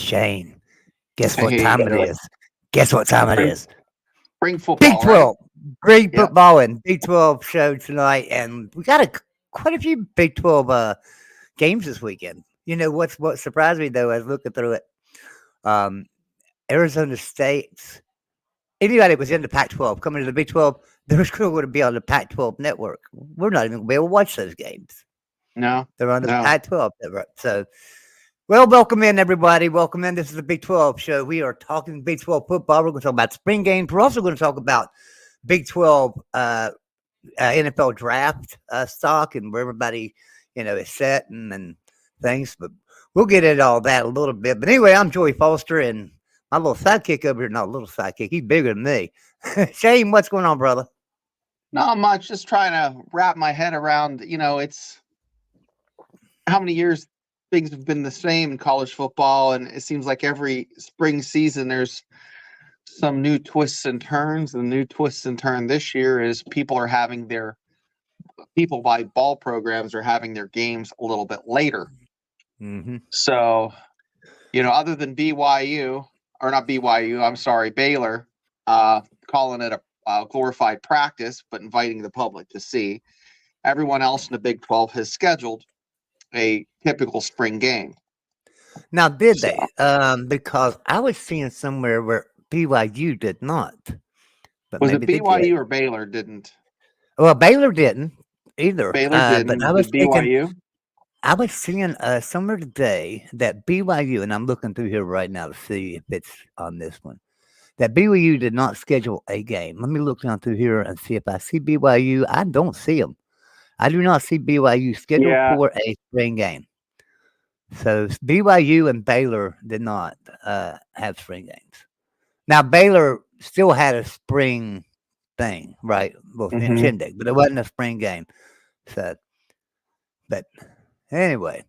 Shane, guess what Hey, time it is? Guess what time it spring, is? spring Big football, right? 12. Big Yep. football and Big 12 show tonight. And we got quite a few Big 12 games this weekend. You know, what surprised me, though, I was looking through it. Um, Arizona State's anybody that was in the Pac-12 coming to the Big 12, they're still going to be on the Pac-12 network. We're not even going to be able to watch those games. No, They're on the no. Pac-12 network. So, well, welcome in, everybody. Welcome in. This is the Big 12 show. We are talking Big 12 football. We're going to talk about spring games. We're also going to talk about Big 12 NFL draft stock and where everybody, is set and things. But we'll get into all that a little bit. But anyway, I'm Joey Foster, and my little sidekick over here, not a little sidekick, he's bigger than me. Shane, what's going on, brother? Not much. Just trying to wrap my head around, it's how many years things have been the same in college football. And it seems like every spring season there's some new twists and turns. The new twists and turn this year is people by ball programs are having their games a little bit later. Mm-hmm. So, other than BYU, or not BYU, I'm sorry, Baylor, calling it a glorified practice, but inviting the public to see, everyone else in the Big 12 has scheduled a typical spring game. Now, did So, they? Because I was seeing somewhere where BYU did not, but was it maybe they did. BYU or Baylor didn't? Well, Baylor didn't either. Baylor But didn't. I was Did thinking, BYU? I was seeing somewhere today that BYU, and I'm looking through here right now to see if it's on this one, that BYU did not schedule a game. Let me look down through here and see if I see BYU. I don't see them. I do not see BYU scheduled Yeah. for a spring game. So BYU and Baylor did not have spring games. Now Baylor still had a spring thing, right? Well, in Mm-hmm. Shindig, but it wasn't a spring game. So, but anyway,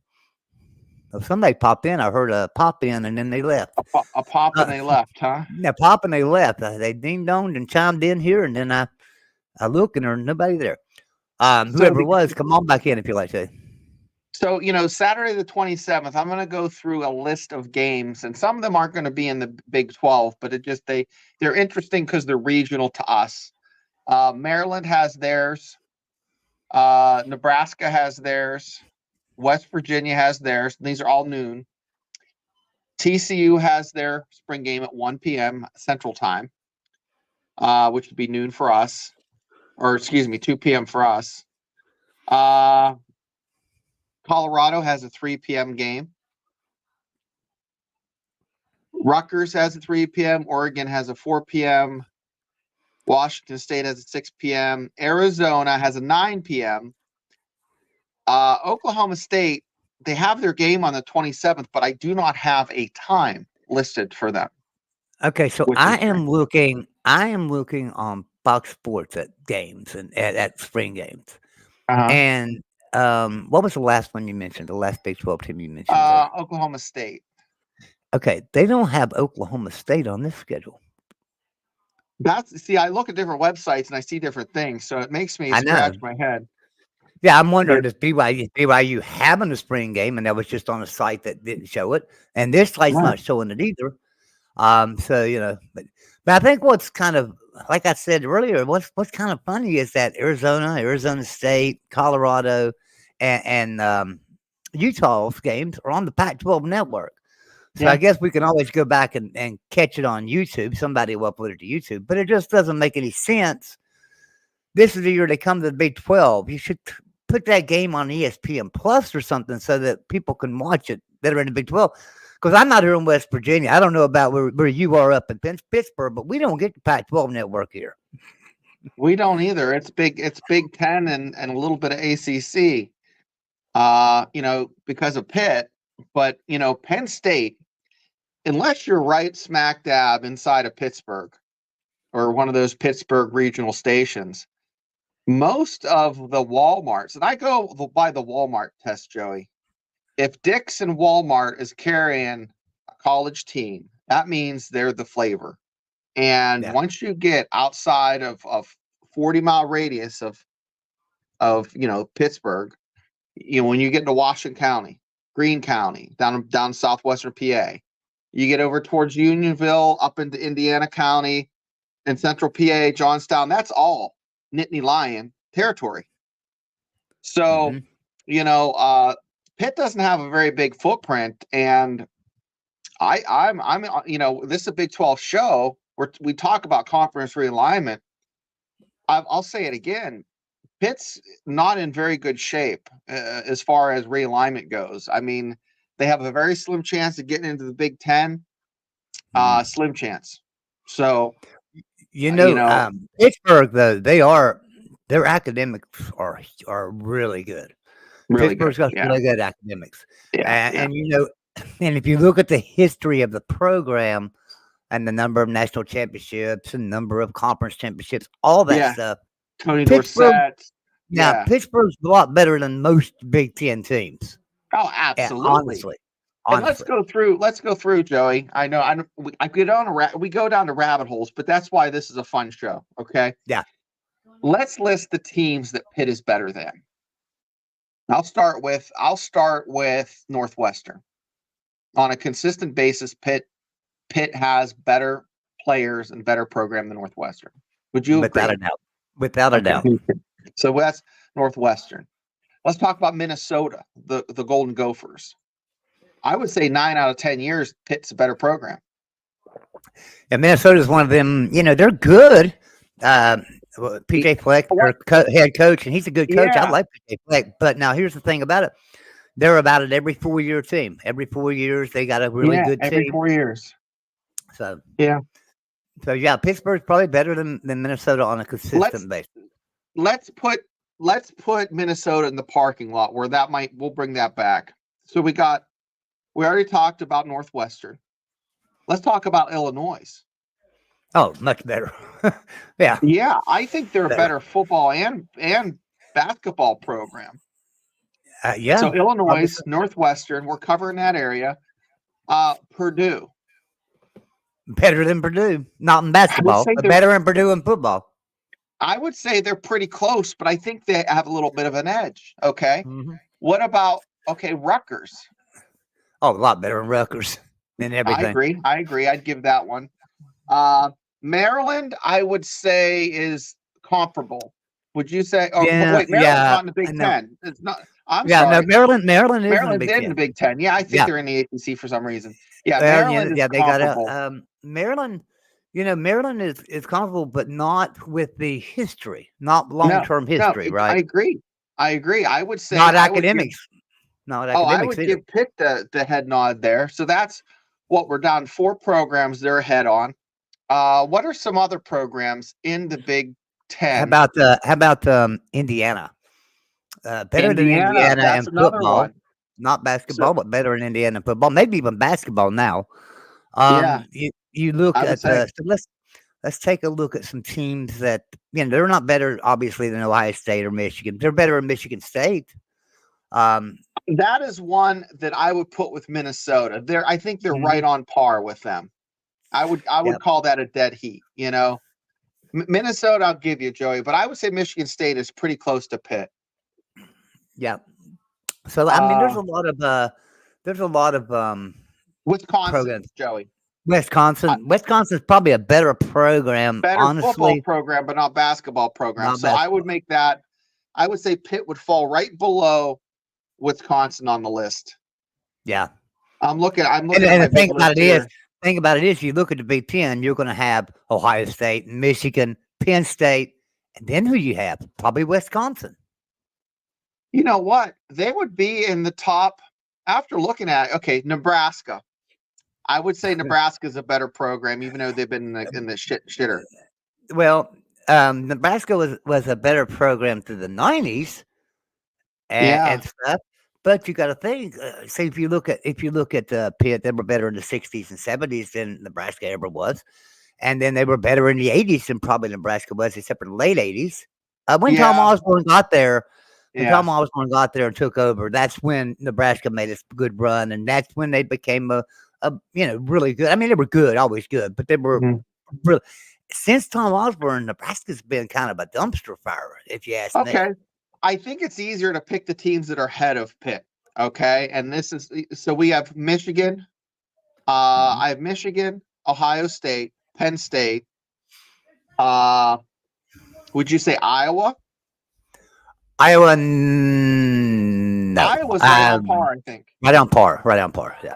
well, somebody popped in. I heard a pop in, and then they left. A pop and Uh, they left, huh? yeah, pop and they left. They ding donged and chimed in here, and then I look and there's nobody there. So, Whoever it was, come on back in if you like to. So, Saturday the 27th, I'm going to go through a list of games, and some of them aren't going to be in the Big 12, but they're interesting because they're regional to us. Maryland has theirs. Nebraska has theirs. West Virginia has theirs. These are all noon. TCU has their spring game at 1 p.m. Central Time, which would be noon for us, or excuse me, 2 p.m. for us. Colorado has a 3 p.m. game. Rutgers has a 3 p.m. Oregon has a 4 p.m. Washington State has a 6 p.m. Arizona has a 9 p.m. Oklahoma State, they have their game on the 27th, but I do not have a time listed for them. Okay, so Which I is am looking. I am looking on Fox Sports at games and at spring games. uh-huh. And what was the last one you mentioned? The last Big 12 team you mentioned there? Oklahoma State. Okay, they don't have Oklahoma State on this schedule. I look at different websites and I see different things, so it makes me I know. scratch my head. Yeah, I'm wondering But if BYU having a spring game, and that was just on a site that didn't show it, and this site's right. not showing it either. So but I think what's kind of like I said earlier, what's kind of funny is that Arizona State, Colorado, and Utah's games are on the Pac-12 network. So I Yeah. guess we can always go back and catch it on YouTube. Somebody will upload it to YouTube, but it just doesn't make any sense. This is the year they come to the Big 12. You should put that game on ESPN Plus or something so that people can watch it that are in the Big 12. Because I'm not here in West Virginia. I don't know about where you are up in Pittsburgh, but we don't get the Pac-12 network here. We don't either. It's Big Ten and a little bit of ACC. Because of Pitt, but Penn State, unless you're right smack dab inside of Pittsburgh or one of those Pittsburgh regional stations, most of the Walmarts, and I go by the Walmart test, Joey. If Dick's and Walmart is carrying a college team, that means they're the flavor. And Yeah. once you get outside of 40-mile radius of Pittsburgh, when you get into Washington County, Greene County, down southwestern PA, You get over towards Unionville, up into Indiana County, and Central PA, Johnstown. That's all Nittany Lion territory. So, Pitt doesn't have a very big footprint, and I'm this is a Big 12 show where we talk about conference realignment. I'll say it again. Pitt's not in very good shape as far as realignment goes. I mean, they have a very slim chance of getting into the Big 10. Slim chance. So, Pittsburgh though their academics are really good. Really Pittsburgh's good. got really good academics. Yeah, And and if you look at the history of the program and the number of national championships and number of conference championships, all that stuff. Tony Dorsett. Now, Pittsburgh's a lot better than most Big Ten teams. Oh, absolutely. Honestly. And let's go through, Joey. I know we go down to rabbit holes, but that's why this is a fun show. Okay. Yeah. Let's list the teams that Pitt is better than. I'll start with Northwestern. On a consistent basis, Pitt has better players and better program than Northwestern. Would you agree? Without a doubt. So that's Northwestern. Let's talk about Minnesota, the Golden Gophers. I would say 9 out of 10 years, Pitt's a better program. And Minnesota is one of them. They're good. PJ Fleck, their head coach, and he's a good coach. I like PJ Fleck. But now here's the thing about it. They're about an every 4-year team. Every 4 years, they got a really good team. Every 4 years. So, yeah. So, Pittsburgh's probably better than Minnesota on a consistent basis. Let's put Minnesota in the parking lot where we'll bring that back. So we already talked about Northwestern. Let's talk about Illinois. Oh, much better. Yeah. Yeah, I think they're a better football and basketball program. Yeah. So Illinois, Northwestern, we're covering that area. Purdue. Better than Purdue. Not in basketball, but better than Purdue in football. I would say they're pretty close, but I think they have a little bit of an edge. Okay. Mm-hmm. What about, Rutgers? Oh, a lot better than Rutgers and everything. I agree. I'd give that one. Maryland, I would say, is comparable. Would you say? Oh, wait, Maryland's not in the Big Ten. It's not. I'm sorry. No, Maryland is in the Big Ten. Yeah, I think they're in the ACC for some reason. Yeah, Maryland is they comparable. got it. Maryland, Maryland is comparable, but not with the history, not long-term history, right? I agree. I would say not academics. I would give Pitt the head nod there. So that's what we're down. 4 programs they're ahead on. What are some other programs in the Big Ten? How about Indiana? Better than Indiana in football. One. Not basketball, but better in Indiana football. Maybe even basketball now. You look at so let's take a look at some teams that they're not better, obviously, than Ohio State or Michigan. They're better in Michigan State. That is one that I would put with Minnesota. I think they're right on par with them. I would call that a dead heat. Minnesota, I'll give you, Joey, but I would say Michigan State is pretty close to Pitt. Yeah. So I mean, there's a lot of Wisconsin programs. Joey. Wisconsin's probably a better program, honestly. Football program, but not basketball program. I would make that. I would say Pitt would fall right below Wisconsin on the list. Yeah. I'm looking. And the thing about it is, you look at the Big Ten, you're going to have Ohio State, Michigan, Penn State, and then who you have? Probably Wisconsin. You know what? They would be in the top after looking at Nebraska. I would say Nebraska is a better program, even though they've been in the shitter. Well, Nebraska was a better program through the 90s and stuff. But you got to think. Say if you look at Pitt, they were better in the 60s and 70s than Nebraska ever was, and then they were better in the 80s than probably Nebraska was, except for the late 80s. When Tom Osborne got there. Tom Osborne got there and took over. That's when Nebraska made a good run, and that's when they became a really good. I mean, they were good, always good, but they were really. Since Tom Osborne, Nebraska's been kind of a dumpster fire, if you ask me. Okay, I think it's easier to pick the teams that are ahead of Pitt. Okay, and this is so we have Michigan, I have Michigan, Ohio State, Penn State. Would you say Iowa? Iowa, no. Iowa's right on par, I think. Right on par. Right on par. Yeah.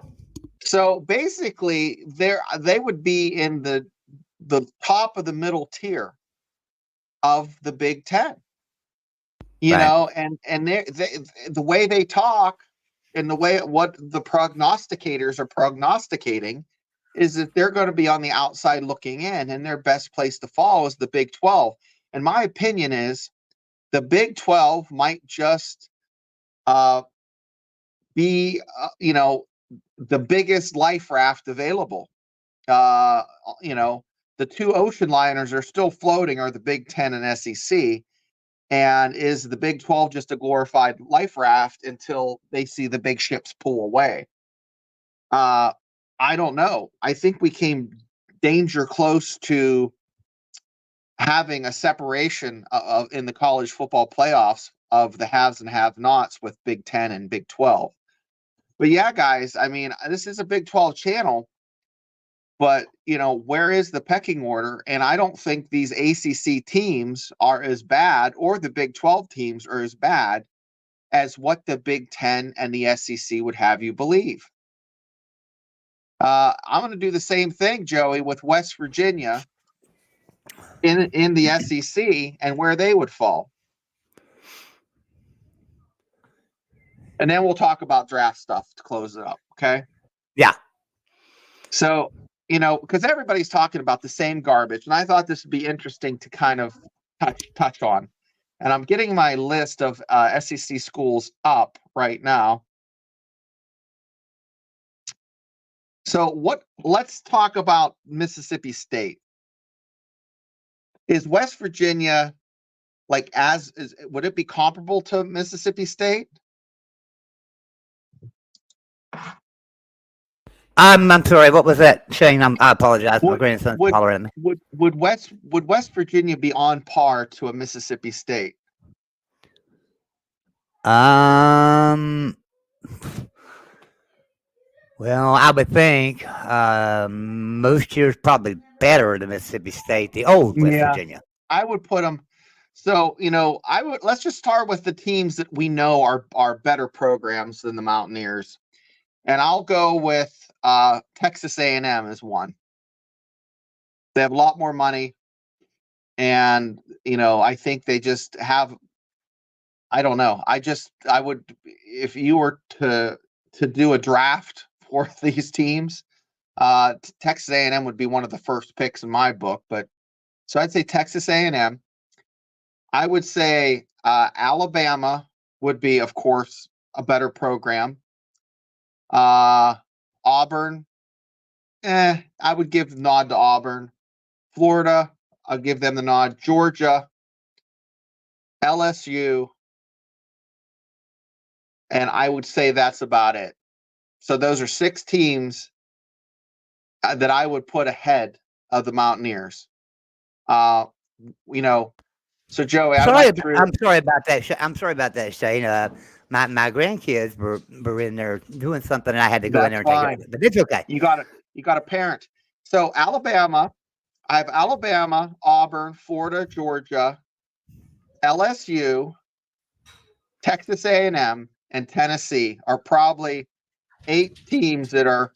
So basically, they would be in the top of the middle tier of the Big Ten. You Right. know, and the way they talk and the way what the prognosticators are prognosticating is that they're going to be on the outside looking in, and their best place to fall is the Big 12. And my opinion is the Big 12 might just be, the biggest life raft available. The two ocean liners are still floating are the Big 10 and SEC. And is the Big 12 just a glorified life raft until they see the big ships pull away? I don't know. I think we came danger close to having a separation in the college football playoffs of the haves and have-nots with Big 10 and Big 12. But yeah, guys, I mean, this is a Big 12 channel, but, where is the pecking order? And I don't think these ACC teams are as bad, or the Big 12 teams are as bad as what the Big 10 and the SEC would have you believe. I'm going to do the same thing, Joey, with West Virginia in the SEC and where they would fall. And then we'll talk about draft stuff to close it up, okay? Yeah. So, because everybody's talking about the same garbage, and I thought this would be interesting to kind of touch on. And I'm getting my list of SEC schools up right now. So let's talk about Mississippi State. Is West Virginia would it be comparable to Mississippi State? I'm sorry. What was that, Shane? I apologize. My grandson's hollering at me. Would West Virginia be on par to a Mississippi State? Well, I would think most years probably better than Mississippi State, the old West Virginia. I would put them. So, let's just start with the teams that we know are better programs than the Mountaineers. And I'll go with Texas A&M as one. They have a lot more money. And, I think they just have, I don't know. I would, if you were to do a draft for these teams, Texas A&M would be one of the first picks in my book. But so I'd say Texas A&M. I would say Alabama would be, of course, a better program. Auburn, I would give the nod to Auburn. Florida, I'll give them the nod. Georgia, LSU, and I would say that's about it. So those are 6 teams that I would put ahead of the Mountaineers. So Joey, I'm sorry about that. I'm sorry about that, Shane. My grandkids were in there doing something, and I had to go in there and take care of it. But it's okay. You got a parent. So Alabama, I have Alabama, Auburn, Florida, Georgia, LSU, Texas A&M, and Tennessee are probably 8 teams that are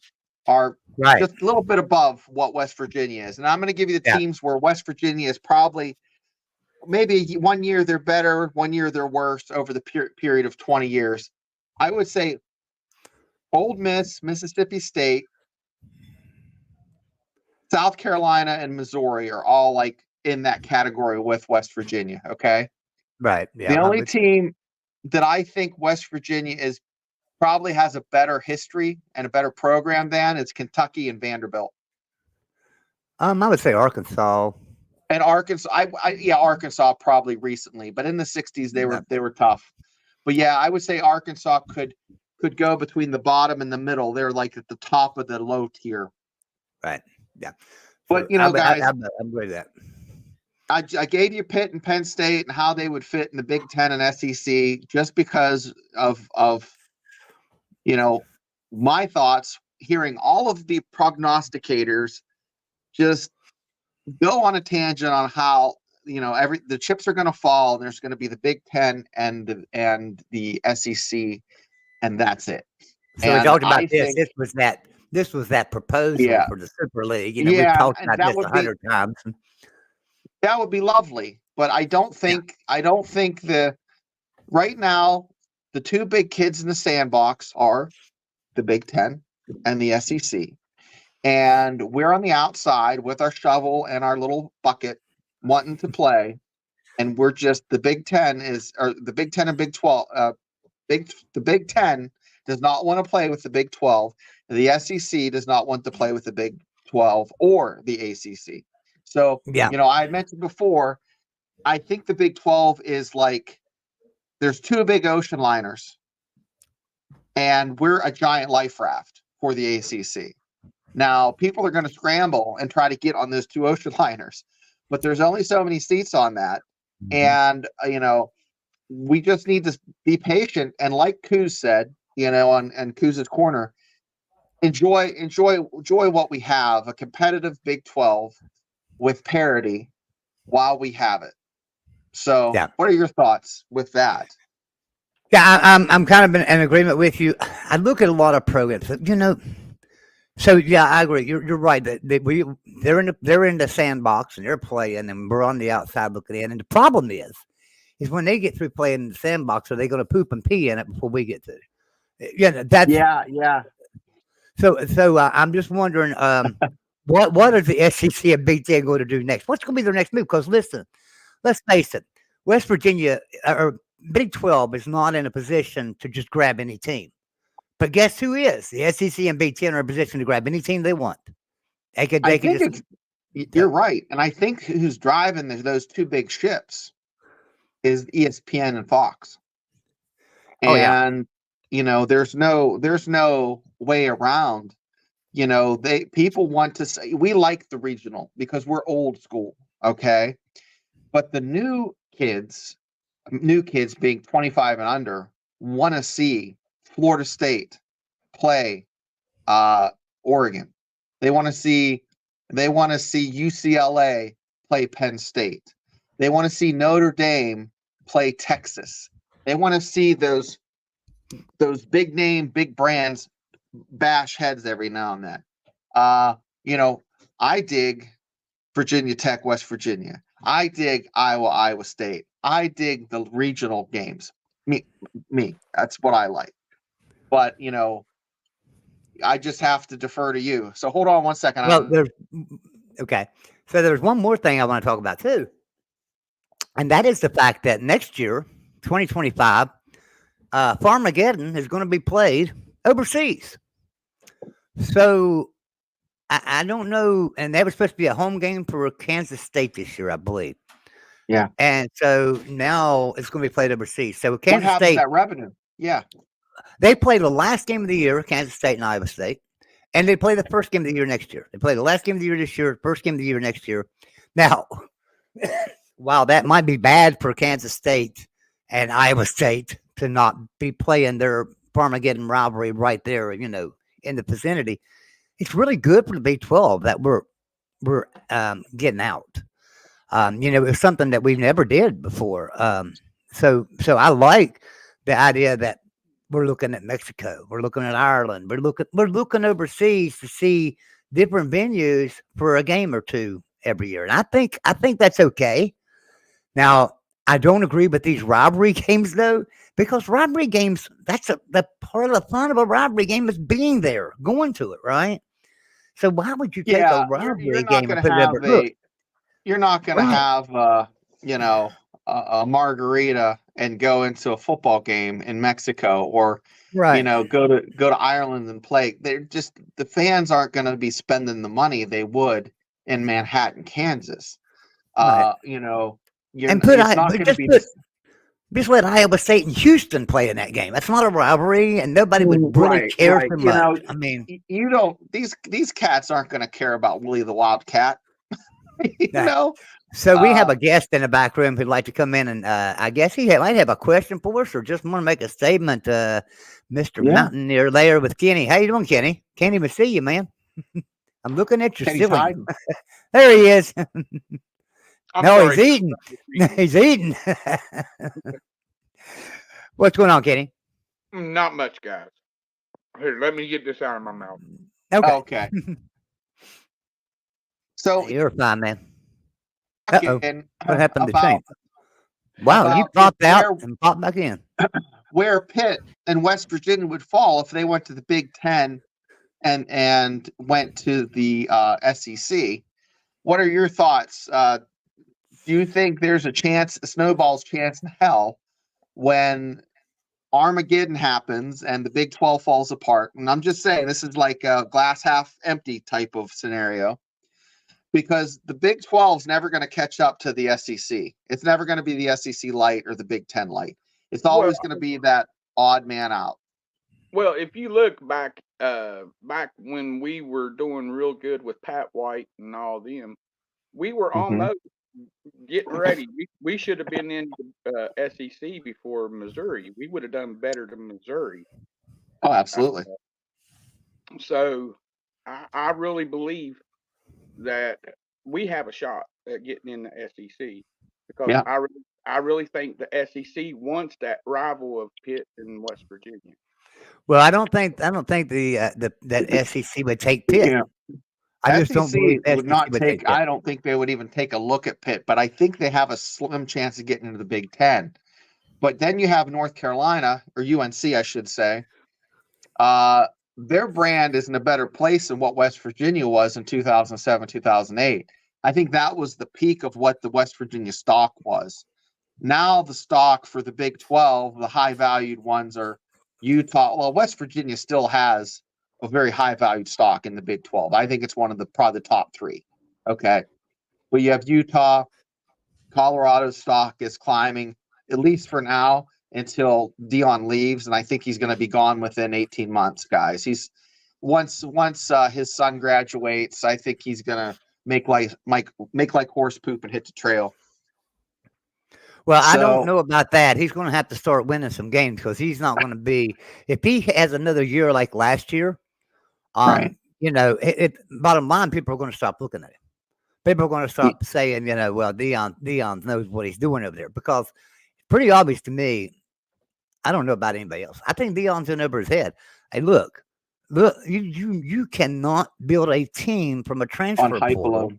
right. Just a little bit above what West Virginia is. And I'm going to give you the teams where West Virginia is probably maybe one year they're better, one year they're worse over the period of 20 years. I would say Ole Miss, Mississippi State, South Carolina, and Missouri are all like in that category with West Virginia. Okay. Right. Yeah. The only team that I think West Virginia probably has a better history and a better program than is Kentucky and Vanderbilt. I would say Arkansas. And Arkansas, Arkansas probably recently, but in the 60s they were tough. But yeah, I would say Arkansas could go between the bottom and the middle. They're like at the top of the low tier. Right. Yeah. But guys, I'm great at that. I gave you Pitt and Penn State and how they would fit in the Big Ten and SEC just because of my thoughts hearing all of the prognosticators just go on a tangent on how the chips are going to fall, and there's going to be the Big Ten and the SEC, and that's it. So we And talked about I this. think, This was that proposal yeah, for the Super League. We've yeah, talked and about this 100 times. that would be lovely. But I don't think right now the two big kids in the sandbox are the Big Ten and the SEC. And we're on the outside with our shovel and our little bucket wanting to play. And we're just the Big Ten the Big Ten and Big 12. The Big Ten does not want to play with the Big 12. The SEC does not want to play with the Big 12 or the ACC. So, Yeah. I mentioned before, I think the Big 12 is like there's two big ocean liners, and we're a giant life raft for the ACC. Now, people are going to scramble and try to get on those two ocean liners, but there's only so many seats on that. And, we just need to be patient. And like Kuz said, on Kuz's corner, enjoy what we have, a competitive Big 12 with parity while we have it. So What are your thoughts with that? Yeah, I'm kind of in agreement with you. I look at a lot of programs, so yeah, I agree. You're right that they're in the sandbox and they're playing, and we're on the outside looking in. And the problem is when they get through playing in the sandbox, are they going to poop and pee in it before we get to? Yeah. So I'm just wondering, what is the SEC and Big Ten going to do next? What's going to be their next move? Because listen, let's face it, West Virginia or Big 12 is not in a position to just grab any team. But guess who is? The SEC and Big Ten are in a position to grab any team they want. You're right. And I think who's driving those two big ships is ESPN and Fox. And, there's no way around. People want to say, we like the regional because we're old school. Okay. But the new kids being 25 and under, want to see Florida State play Oregon. They want to see UCLA play Penn State. They want to see Notre Dame play Texas. They want to see those big name, big brands bash heads every now and then. I dig Virginia Tech, West Virginia. I dig Iowa State. I dig the regional games. Me, that's what I like. But, I just have to defer to you. So hold on one second. Okay. So there's one more thing I want to talk about too. And that is the fact that next year, 2025, Farmageddon is going to be played overseas. So I don't know. And that was supposed to be a home game for Kansas State this year, I believe. Yeah. And so now it's going to be played overseas. So Kansas what happens State, to that revenue? Yeah. They play the last game of the year, Kansas State and Iowa State, and they play the first game of the year next year. They play the last game of the year this year, first game of the year next year. Now, while that might be bad for Kansas State and Iowa State to not be playing their Farmageddon rivalry right there, in the vicinity, it's really good for the Big 12 that we're getting out. It's something that we never did before. So I like the idea that we're looking at Mexico, we're looking at Ireland, we're looking overseas to see different venues for a game or two every year, and I think that's okay. Now, I don't agree with these rivalry games though, because rivalry games, the part of the fun of a rivalry game is being there, going to it, right? So why would you take a rivalry game and put it over? You're not going to have a margarita and go into a football game in Mexico, or go to Ireland and play. They're just, the fans aren't going to be spending the money they would in Manhattan, Kansas. Just let Iowa State and Houston play in that game. That's not a rivalry, and nobody would really care so much. These cats aren't going to care about Willie the Wildcat. you Nah. know. So we have a guest in the back room who'd like to come in, and I guess might have a question for us, or just want to make a statement. Mr. Yeah, Mountaineer there with Kenny. How you doing, Kenny? Can't even see you, man. I'm looking at your Kenny's ceiling. hiding. There he is. I'm No, sorry. he's eating. He's eating. What's going on, Kenny? Not much, guys. Here, let me get this out of my mouth. Okay. Okay. So You're fine, man. Uh-oh. talking What happened to about Shane? Wow, you about popped out where and popped back in. where Pitt and West Virginia would fall if they went to the Big Ten and went to the SEC. What are your thoughts? Do you think there's a chance, a snowball's chance in hell, when Armageddon happens and the Big 12 falls apart? And I'm just saying, this is like a glass half empty type of scenario, because the Big 12 is never going to catch up to the SEC. It's never going to be the SEC light or the Big 10 light. It's always going to be that odd man out. Well, if you look back, back when we were doing real good with Pat White and all them, we were almost getting ready. We should have been in the SEC before Missouri. We would have done better than Missouri. Oh, absolutely. So I really believe that we have a shot at getting in the SEC, because Yeah. I really think the SEC wants that rival of Pitt and West Virginia. Well, I don't think the that SEC would take Pitt. Yeah. I just don't believe SEC would SEC not would take. Pitt. I don't think they would even take a look at Pitt, but I think they have a slim chance of getting into the Big Ten. But then you have North Carolina, or UNC, I should say. Their brand is in a better place than what West Virginia was in 2007, 2008. I think that was the peak of what the West Virginia stock was. Now the stock for the Big 12, the high valued ones are Utah. Well, West Virginia still has a very high valued stock in the Big 12. I think it's one of the probably the top three. Okay. But you have Utah, Colorado's stock is climbing, at least for now, until Dion leaves. And I think he's going to be gone within 18 months, guys. He's once his son graduates, I think he's going to make like horse poop and hit the trail. Well, I don't know about that. He's going to have to start winning some games, because he's not going to be, if he has another year like last year. Right. You know, bottom line, people are going to stop looking at him. People are going to stop saying, you know, well, Dion knows what he's doing over there, because it's pretty obvious to me. I don't know about anybody else. I think Dion's in over his head. Hey, look, you cannot build a team from a transfer portal.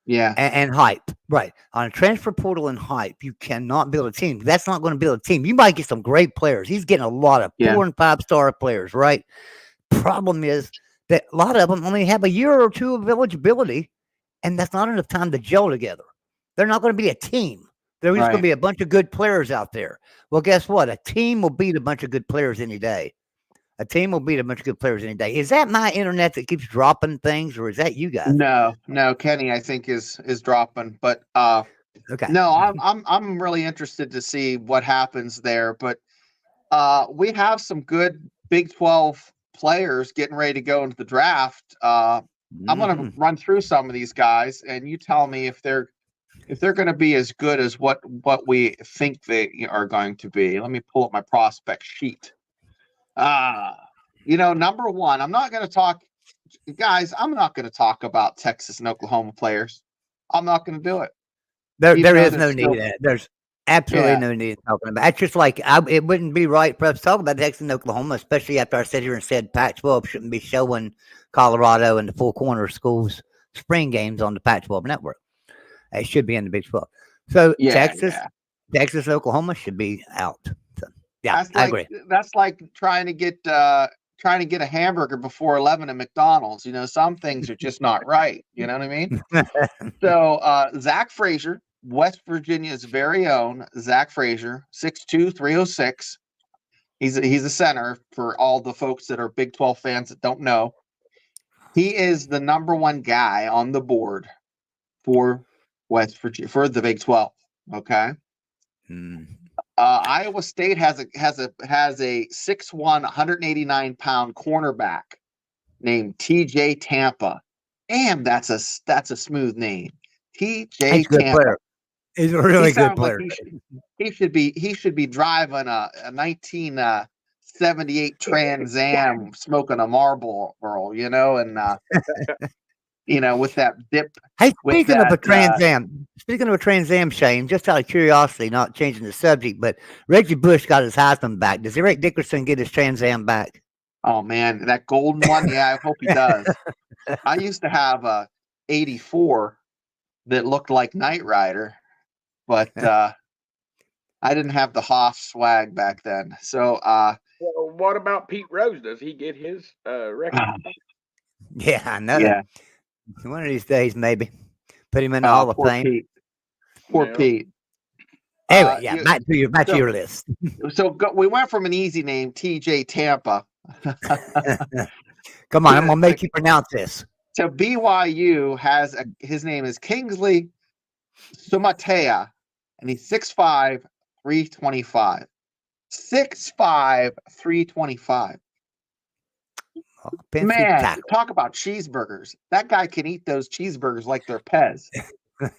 Yeah. And hype. Right. On a transfer portal and hype, you cannot build a team. That's not going to build a team. You might get some great players. He's getting a lot of 4 and 5 star players, right? Problem is that a lot of them only have a year or two of eligibility, and that's not enough time to gel together. They're not going to be a team. There's going to be a bunch of good players out there. Well, guess what? A team will beat a bunch of good players any day. A team will beat a bunch of good players any day. Is that my internet that keeps dropping things, or is that you guys? No, Kenny, I think is dropping. But okay. No, I'm really interested to see what happens there. But we have some good Big 12 players getting ready to go into the draft. I'm going to run through some of these guys, and you tell me if they're going to be as good as what we think they are going to be. Let me pull up my prospect sheet. You know, number one, I'm not going to talk about Texas and Oklahoma players. I'm not going to do it. There is no need. There's absolutely no need talking about. It's just like it wouldn't be right for us to talk about Texas and Oklahoma, especially after I sat here and said Pac-12 shouldn't be showing Colorado and the Four Corner Schools spring games on the Pac-12 network. It should be in the Big 12. So Texas, Oklahoma should be out. So, yeah, I agree. That's like trying to get a hamburger before 11 at McDonald's. You know, some things are just not right. You know what I mean? So Zach Frazier, West Virginia's very own Zach Frazier, 6'2", 306. He's a center for all the folks that are Big 12 fans that don't know. He is the number one guy on the board for West Virginia, for the Big 12. Okay. Iowa State has a 6'1", 189-pound cornerback named TJ Tampa. Damn, that's a smooth name. T.J. He's a good Tampa. player. He's a really good sounds like player. he should be driving a 1978 Trans Am, smoking a Marlboro, and with that dip. Hey, With speaking of a that, Trans Am, Shane, just out of curiosity, not changing the subject, but Reggie Bush got his Heisman back. Does Eric Dickerson get his Trans Am back? Oh man, that golden one. Yeah, I hope he does. I used to have a '84 that looked like Knight Rider, but I didn't have the Hoff swag back then. So, Well, what about Pete Rose? Does he get his record? Yeah, I know. Yeah. One of these days, maybe put him in the Hall of Fame. Pete. Poor Yeah. Pete. Anyway, back to your list. So we went from an easy name, T.J. Tampa. Come on, I'm gonna make you pronounce this. So BYU has his name is Kingsley Sumatea, and he's 6'5", 325. 6'5", 325. Offensive Man, tackle. talk about cheeseburgers. That guy can eat those cheeseburgers like they're Pez. Right?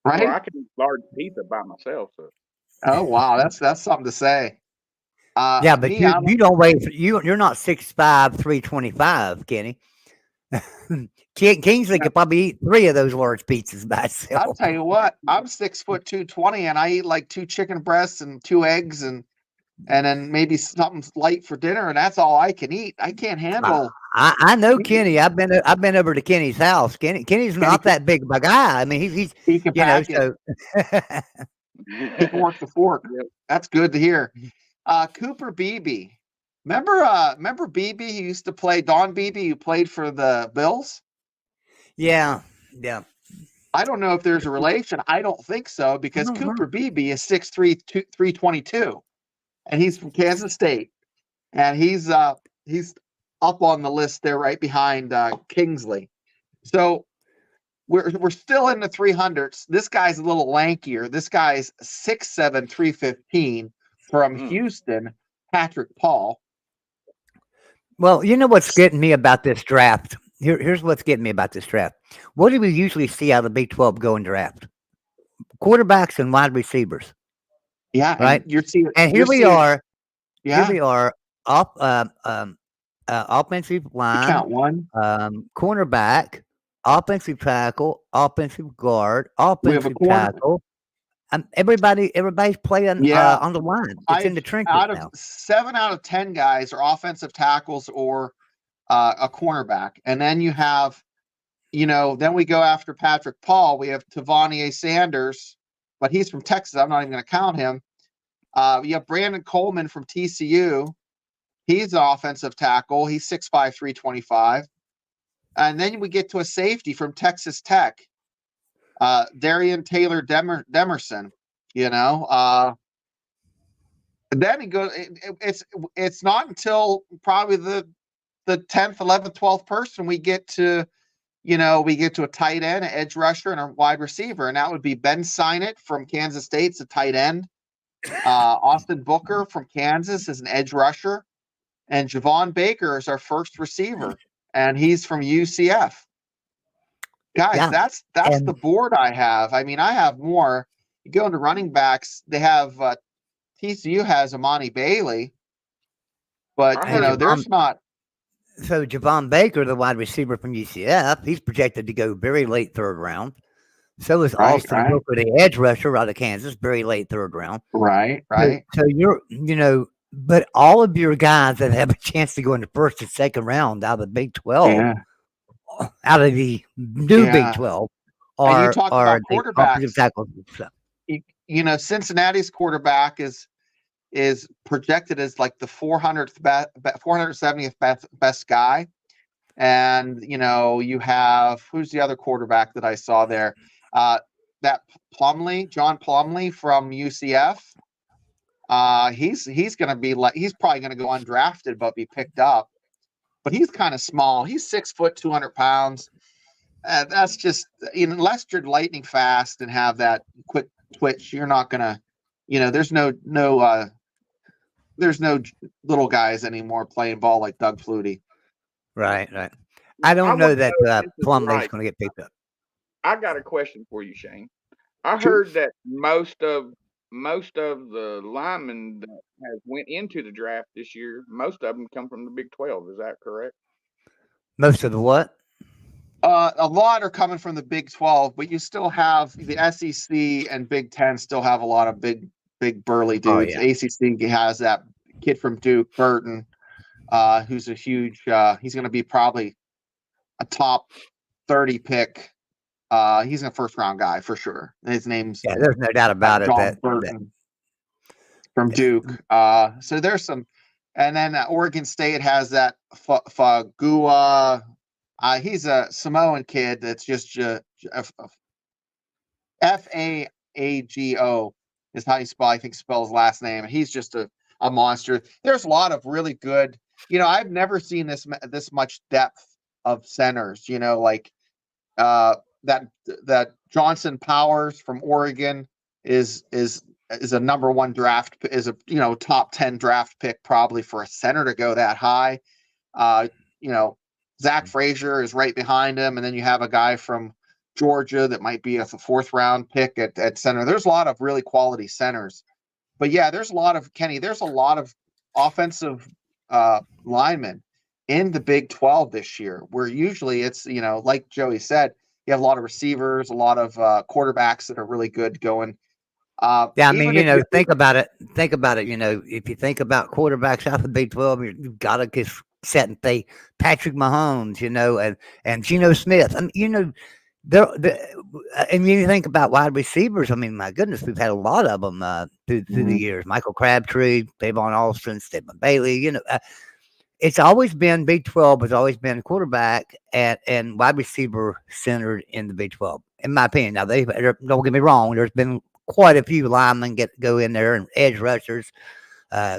Well, I can eat large pizza by myself. So. Oh wow, that's something to say. Yeah, but you don't weigh. You're not 6'5", 325, Kenny. Kingsley could probably eat 3 of those large pizzas by himself. I'll tell you what, I'm 6 foot 220, and I eat like 2 chicken breasts and 2 eggs, and then maybe something light for dinner, and that's all I can eat. I can't handle. I know Kenny. I've been over to Kenny's house. Kenny's not that big of a guy. I mean, he can pack it. So He can work the fork. Yep. That's good to hear. Cooper Beebe. Remember Beebe? He used to play Don Beebe, who played for the Bills. Yeah. I don't know if there's a relation. I don't think so, because Cooper Beebe is 6'3", 322, and he's from Kansas State, and he's up on the list there, right behind Kingsley. So we're still in the 300s. This guy's a little lankier. This guy's 6'7", 315 from Houston, Patrick Paul. Well, you know what's getting me about this draft? Here's what's getting me about this draft. What do we usually see out of the Big 12 going draft? Quarterbacks and wide receivers. Yeah, right. And here we are. Yeah. Here we are. Offensive line. Count one. Cornerback. Offensive tackle. Offensive guard. Offensive tackle. Everybody's playing on the line. It's in the trenches now. 7 out of 10 guys are offensive tackles or a cornerback, and then you have, then we go after Patrick Paul. We have Tavania Sanders, but he's from Texas. I'm not even going to count him. You have Brandon Coleman from TCU. He's an offensive tackle. He's 6'5", 325. And then we get to a safety from Texas Tech. Darian Taylor Demerson, then he goes. It's not until probably the 10th, 11th, 12th person we get to a tight end, an edge rusher, and a wide receiver, and that would be Ben Sinnott from Kansas State, it's a tight end. Austin Booker from Kansas is an edge rusher, and Javon Baker is our first receiver, and he's from UCF. Guys, that's the board I have. I mean, I have more. You go into running backs, they have TCU has Amani Bailey, but there's not. So Javon Baker, the wide receiver from UCF, he's projected to go very late 3rd round. So is Austin Booker, the edge rusher out of Kansas, very late 3rd round. Right. So you're, but all of your guys that have a chance to go in the 1st and 2nd round out of the Big 12, out of the new Big 12, are the offensive tackles. Cincinnati's quarterback is projected as like the 470th best guy, and you have, who's the other quarterback that I saw there? That John Plumlee from UCF. He's going to be he's probably going to go undrafted but be picked up, but he's kind of small. He's 6 foot 200 pounds. That's just, unless you're lightning fast and have that quick twitch, you're not gonna, there's no little guys anymore playing ball like Doug Flutie. Right. I don't know that Plumlee's going to get picked up. I got a question for you, Shane. I Sure. heard that most of the linemen that have went into the draft this year, most of them come from the Big 12. Is that correct? Most of the what? A lot are coming from the Big 12, but you still have the SEC and Big 10 still have a lot of big burly Oh, dudes. yeah. ACC has that kid from Duke, Burton, who's a huge. He's going to be probably a top 30 pick. He's a first round guy for sure. His name's Yeah, there's no doubt about it John that Burton from Duke. So there's some, and then Oregon State has that Fagua. He's a Samoan kid that's just Faago is how you spell. I think spell his last name. He's just a monster. There's a lot of really good. I've never seen this much depth of centers. Like that Johnson Powers from Oregon is a number one draft, is a top 10 draft pick probably for a center to go that high. Zach Frazier is right behind him, and then you have a guy from Georgia that might be a fourth round pick at center. There's a lot of really quality centers, but yeah, there's a lot of offensive linemen in the Big 12 this year, where usually it's, like Joey said, you have a lot of receivers, a lot of quarterbacks that are really good going. Yeah, I mean, think about it. Think about it. If you think about quarterbacks out of the Big 12, you've got to get set and think Patrick Mahomes, and Geno Smith. I mean, and you think about wide receivers. I mean, my goodness, we've had a lot of them through the years. Michael Crabtree, Davon Austin, Stephen Bailey. It's always been Big 12 has always been quarterback and wide receiver centered in the Big 12, in my opinion. Now, don't get me wrong. There's been quite a few linemen go in there, and edge rushers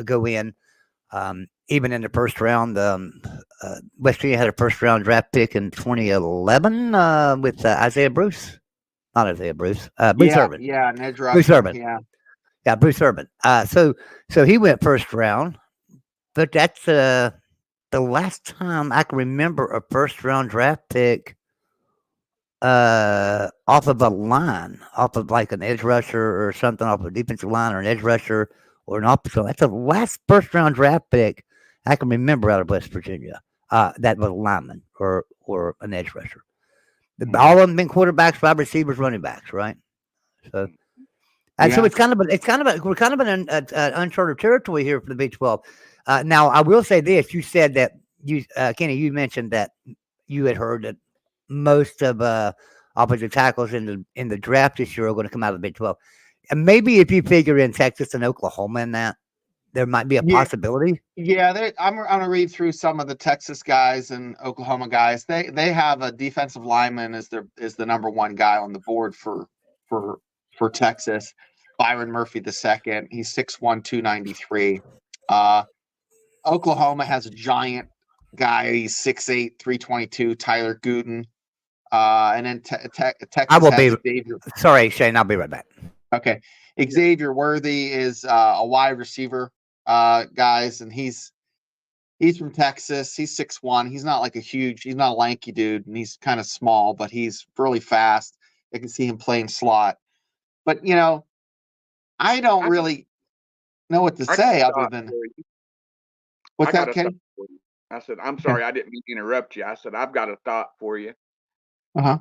go in. Even in the first round, West Virginia had a first round draft pick in 2011 with Isaiah Bruce. Not Isaiah Bruce. Bruce Urban. Yeah, an edge rusher. Bruce Urban. Yeah, Bruce Urban. So he went first round, but that's the last time I can remember a first round draft pick off of a line, off of like an edge rusher or something, off of a defensive line or an edge rusher or an offensive. That's the last first round draft pick I can remember out of West Virginia. That was a lineman or an edge rusher. All of them been quarterbacks, wide receivers, running backs, right? So, so we're kind of in uncharted territory here for the Big 12. Now, I will say this: you said that Kenny, you mentioned that you had heard that most of offensive tackles in the draft this year are going to come out of the Big 12. And maybe if you figure in Texas and Oklahoma in that, there might be a possibility. Yeah, I'm going to read through some of the Texas guys and Oklahoma guys. They have a defensive lineman is the number one guy on the board for Texas. Byron Murphy II. He's 6'1", 293. Oklahoma has a giant guy. He's 6'8", 322. Tyler Gooden. And then Texas has Xavier. Sorry, Shane. I'll be right back. Okay. Xavier Worthy is a wide receiver, guys, and he's from Texas. He's 6'1". He's not he's not a lanky dude, and he's kind of small, but he's really fast. I can see him playing slot. But, I don't really know what to say other than what's that, Ken? I said, I'm sorry, I didn't mean to interrupt you. I said, I've got a thought for you. Uh-huh.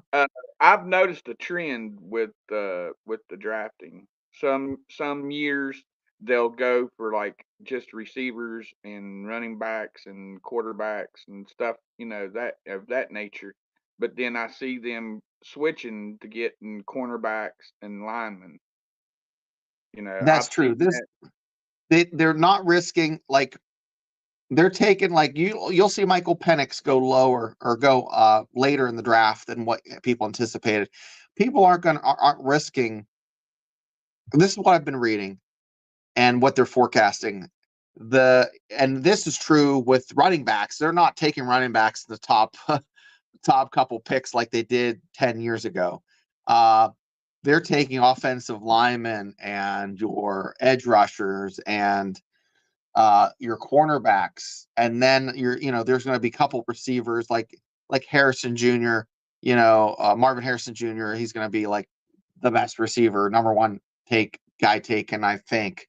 I've noticed a trend with the drafting. Some years they'll go for like just receivers and running backs and quarterbacks and stuff, that of that nature. But then I see them switching to getting cornerbacks and linemen. That's true. They're not risking they're taking you'll see Michael Penix go lower or go later in the draft than what people anticipated. People aren't risking. This is what I've been reading and what they're forecasting. And this is true with running backs. They're not taking running backs in the top couple picks like they did 10 years ago. They're taking offensive linemen and your edge rushers and your cornerbacks, and then there's going to be a couple receivers like Harrison Jr. Marvin Harrison Jr., he's going to be like the best receiver, number one guy taken, I think.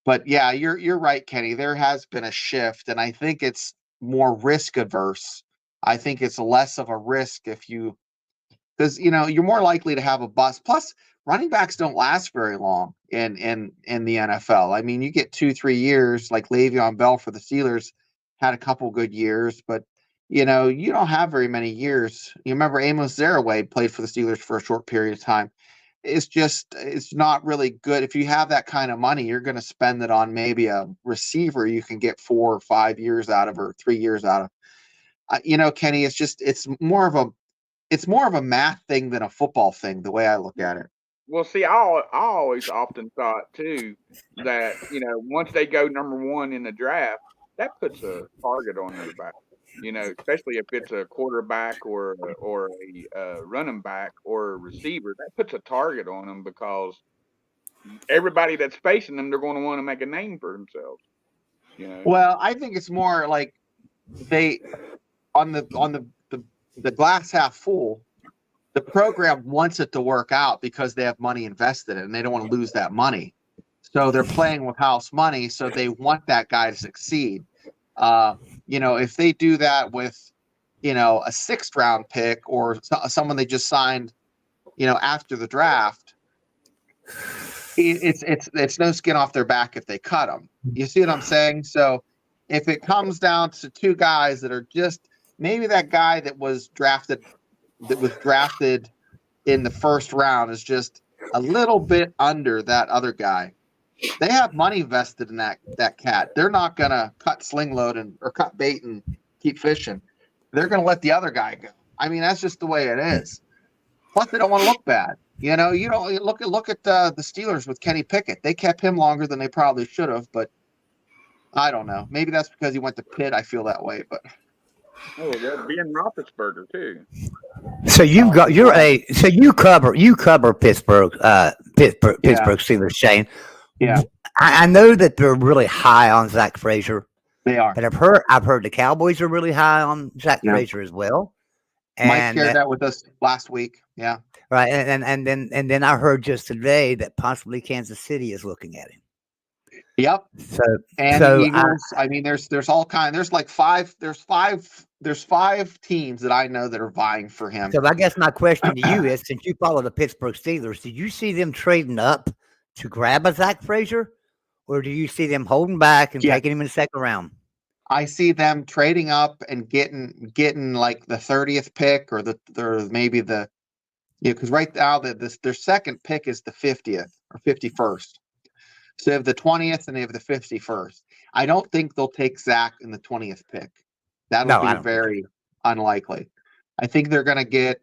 But yeah, you're right, Kenny. There has been a shift, and I think it's more risk averse. I think it's less of a risk because you're more likely to have a bust. Plus, running backs don't last very long in the NFL. I mean, you get 2-3 years, like Le'Veon Bell for the Steelers had a couple good years, but you don't have very many years. You remember Amos Zaraway played for the Steelers for a short period of time. It's not really good. If you have that kind of money, you're going to spend it on maybe a receiver you can get 4 or 5 years out of, or 3 years out of. Kenny, it's more of a math thing than a football thing, the way I look at it. Well, see, I always often thought too that once they go number one in the draft, that puts a target on their back. Especially if it's a quarterback or a running back or a receiver, that puts a target on them because everybody that's facing them, they're going to want to make a name for themselves. Well, I think it's more like they on the glass half full. The program wants it to work out because they have money invested in it and they don't want to lose that money. So they're playing with house money. So they want that guy to succeed. If they do that with, a 6th round pick or someone they just signed, after the draft, it's no skin off their back if they cut them. You see what I'm saying? So if it comes down to 2 guys that are just maybe that guy that was drafted in the 1st round is just a little bit under that other guy. They have money vested in that cat. They're not gonna cut sling load or cut bait and keep fishing. They're gonna let the other guy go. I mean, that's just the way it is. Plus, they don't want to look bad. You don't look at the Steelers with Kenny Pickett. They kept him longer than they probably should have, but I don't know. Maybe that's because he went to Pitt. I feel that way, but. Oh, yeah, Ben Roethlisberger too. So you cover Pittsburgh Steelers, Shane. Yeah. I know that they're really high on Zach Frazier. They are. But I've heard the Cowboys are really high on Zach Frazier as well. And Mike shared that with us last week. Yeah. Right. And then I heard just today that possibly Kansas City is looking at him. Yep. The Eagles. I mean, there's all kinds. There's like 5. There's 5 teams that I know that are vying for him. So I guess my question to you is, since you follow the Pittsburgh Steelers, did you see them trading up to grab a Zach Frazier, or do you see them holding back and taking him in the 2nd round? I see them trading up and getting like the 30th pick or maybe because right now their 2nd pick is the 50th or 51st. So they have the 20th and they have the 51st. I don't think they'll take Zach in the 20th pick. That'll be very unlikely. I think they're going to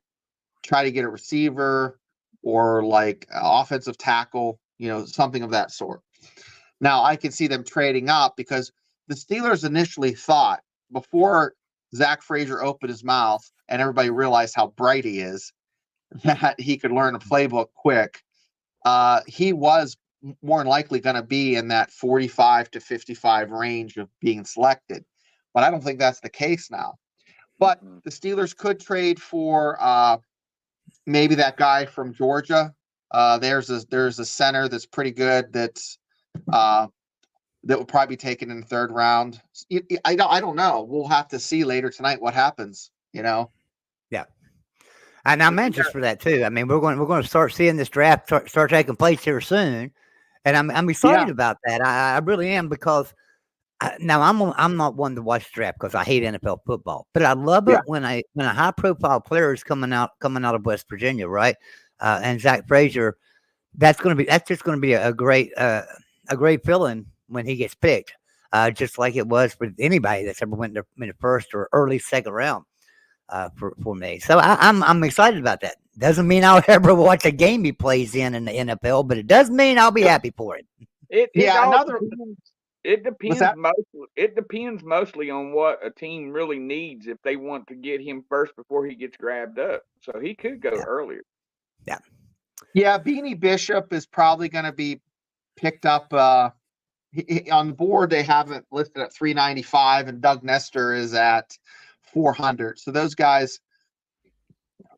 try to get a receiver or like offensive tackle, something of that sort. Now, I can see them trading up because the Steelers initially thought, before Zach Frazier opened his mouth and everybody realized how bright he is, that he could learn a playbook quick. He was more than likely going to be in that 45 to 55 range of being selected. But I don't think that's the case now. But the Steelers could trade for maybe that guy from Georgia. There's a center that's pretty good that will probably be taken in the 3rd round. I don't know. We'll have to see later tonight what happens. Yeah. And I'm anxious for that too. I mean, we're going to start seeing this draft start taking place here soon, and I'm excited about that. I really am, because now I'm not one to watch the draft because I hate NFL football, but I love it when a high profile player is coming out of West Virginia, right? And Zach Frazier, that's just going to be a great feeling when he gets picked, just like it was with anybody that's ever went in the 1st or early 2nd round for me. So I'm excited about that. Doesn't mean I'll ever watch a game he plays in the NFL, but it does mean I'll be happy for it. It depends mostly on what a team really needs if they want to get him first before he gets grabbed up. So he could go earlier. Yeah. Yeah, Beanie Bishop is probably going to be picked up. On the board, they have it listed at 395, and Doug Nestor is at 400. So those guys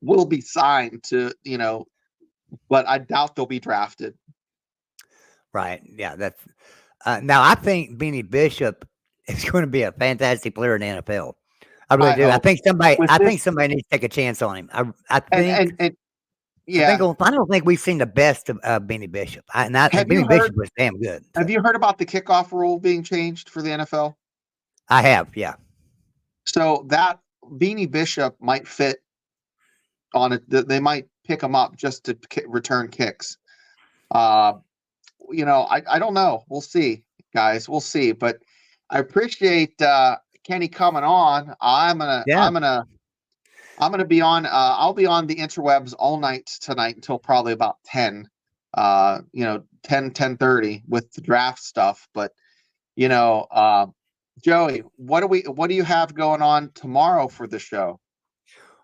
will be signed to, but I doubt they'll be drafted. Right. Yeah. That's now I think Beanie Bishop is going to be a fantastic player in the NFL. I really I do. hope with I this think somebody needs to take a chance on him. I and think yeah. I don't think we've seen the best of Beanie Bishop. And Beanie Bishop was damn good. So. Have you heard about the kickoff rule being changed for the NFL? I have, yeah. So that Beanie Bishop might fit on it. They might pick him up just to return kicks. I don't know. We'll see, guys. We'll see. But I appreciate Kenny coming on. I'm gonna be on. I'll be on the interwebs all night tonight until probably about 10. 10:30 with the draft stuff. But Joey, what do you have going on tomorrow for the show?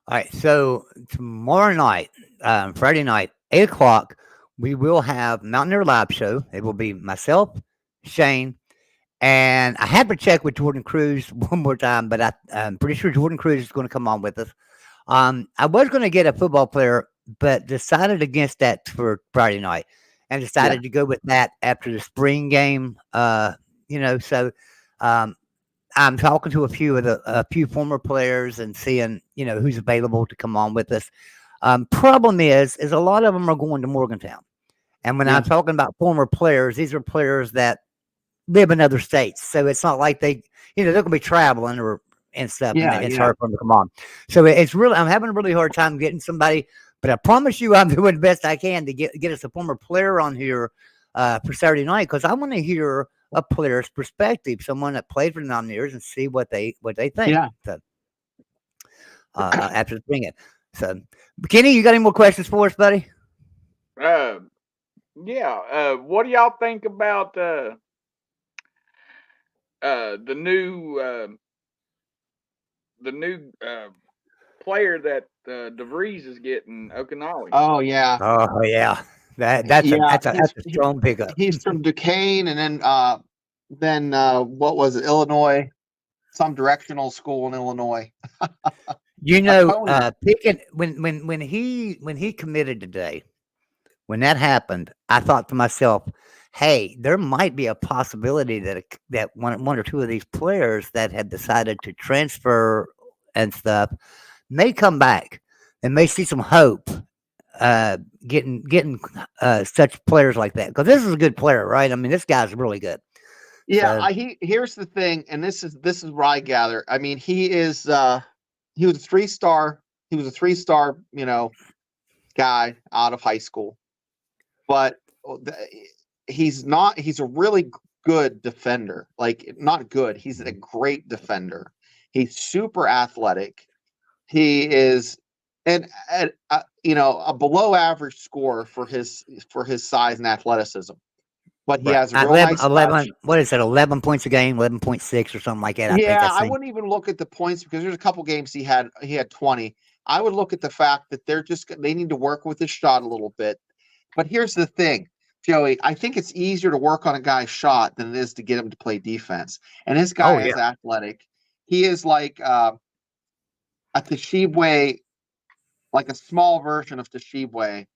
All right. So tomorrow night, Friday night, 8:00, we will have Mountaineer Live Show. It will be myself, Shane, and I have to check with Jordan Cruz one more time, but I'm pretty sure Jordan Cruz is going to come on with us. I was going to get a football player, but decided against that for Friday night, and decided to go with that after the spring game. So I'm talking to a few former players and seeing who's available to come on with us. Problem is a lot of them are going to Morgantown, and when I'm talking about former players, these are players that live in other states, so it's not like they're going to be traveling and stuff. Yeah, and it's hard for them to come on. So I'm having a really hard time getting somebody, but I promise you, I'm doing the best I can to get us a former player on here for Saturday night, because I want to hear a player's perspective, someone that played for the Mountaineers, and see what they think. Yeah. So, after bring it. So, Kenny, you got any more questions for us, buddy? Yeah. What do y'all think about the new player that DeVries is getting, Okinawa? Oh yeah. Oh yeah. That's a strong pickup. He's from Duquesne, and then what was it? Illinois, some directional school in Illinois. Picking when he committed today, when that happened, I thought to myself, hey, there might be a possibility that one or two of these players that had decided to transfer and stuff may come back and may see some hope getting such players like that, because this is a good player, right? I mean, this guy's really good. Yeah, here's the thing, and this is where I gather. I mean, he was a 3-star. He was a 3-star, guy out of high school, but he's a really good defender. Like, not good. He's a great defender. He's super athletic. He is, a below average score for his size and athleticism. But he has a real 11. What is it? 11 points a game, 11.6 or something like that. I wouldn't even look at the points, because there's a couple games he had 20. I would look at the fact that they need to work with his shot a little bit. But here's the thing, Joey. I think it's easier to work on a guy's shot than it is to get him to play defense. And this guy is athletic. He is like a Tshiebwe, like a small version of Tshiebwe,